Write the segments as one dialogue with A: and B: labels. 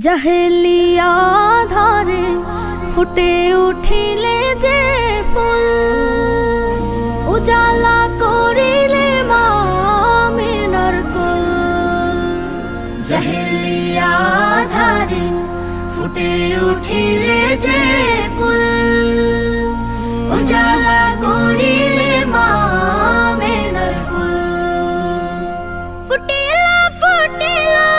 A: জাহেলিয়া ধারে ফুটে উঠিলে যে ফুল, উজালা করিলে মা আমিনার কুল। জাহেলিয়া ধারে ফুটে উঠিলে যে ফুল, উজালা করিলে মা আমিনার কুল। ফুটিলা ফুটিলা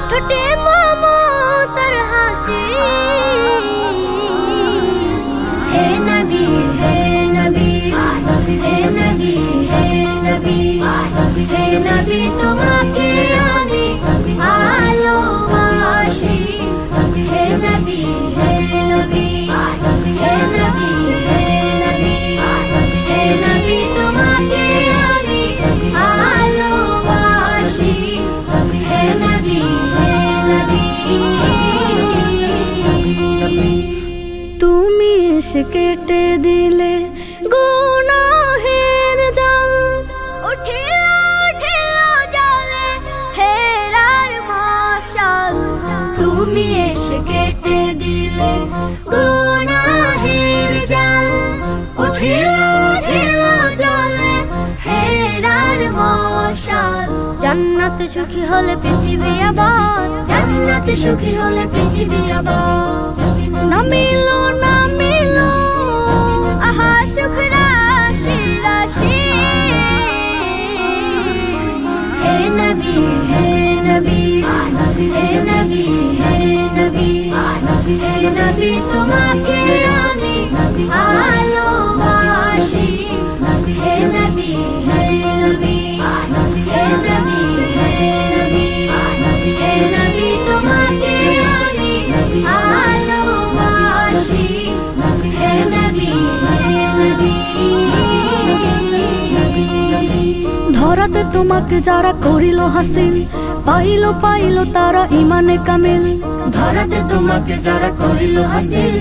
A: ঠোঁটে মমতার হাসি, হে নবী হে নবী হে নবী হে নবী হে নবী তোমাকে আমি ভালোবাসি। হে নবী হে নবী হে নবী হে নবী হে নবী তোমাকে আমি ভালোবাসি। হে নবী হে নবী। তুমি এসে কেটে দিলে গুনাহের জাল, উঠিল উঠিল জলে হেরার মশাল। তুমি এসে কেটে দিলে গুনাহের জাল, উঠিল উঠিল জলে হেরার মশাল। জান্নাত সুখী হলে পৃথিবী আবার, জান্নাত সুখী হলে পৃথিবী আবার। নামিলো নামিলো আহা সুখ রাশি রাশি। হে নবী হে নবী হে নবী হে নবী হে নবী তোমাকে আমি ভালোবাসি। হে নবী হে নবী হে নবী হে নবী হে নবী তোমাকে আমি ভালোবাসি। হে নবী হে নবী। ধরাতে তোমাকে যারা করিল হাসিল, পাইল পাইল তারা ইমানে কামিল। ধরাতে তোমাকে যারা করিল হাসিল,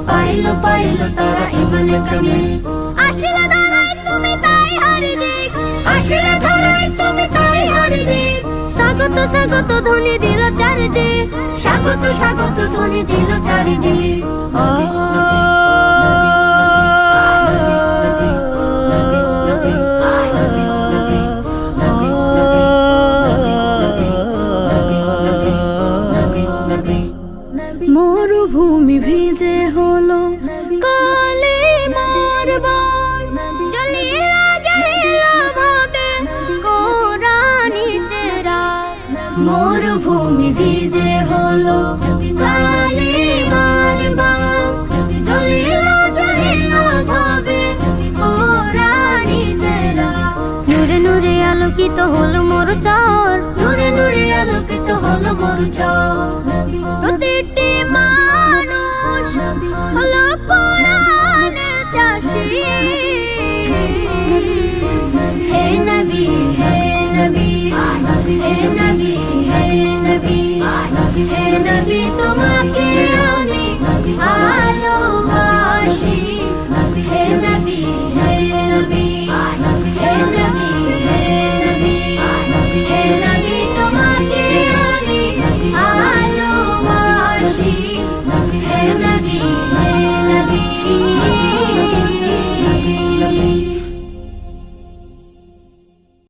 A: পাইল পাইল তারা ইমানে কামিল। আসিলে ধরাই তুমি তাই হারি দিক, আসিলে ধরাই তুমি তাই হারি দিক। স্বাগত স্বাগত ধ্বনি দিল চারিদিক, স্বাগত স্বাগত ধ্বনি দিল চারিদিক। মরুভূমি ভিজে হলো কালিমার বন, জ্বলিলা জ্বলিলা ভাবে কোরআনি চেরা। মরুভূমি ভিজে হলো কালিমার বন, জ্বলিলা জ্বলিলা ভাবে কোরআনি চেরা। নূরে নূরে আলোকিত হলো মরুচর, নূরে নূরে আলোকিত হলো মরুচর। প্রতিটি মানুষ হলো কোরআনের চাষী। হে নবী হে নবী হে নবী হে নবী হে নবী তোমাকে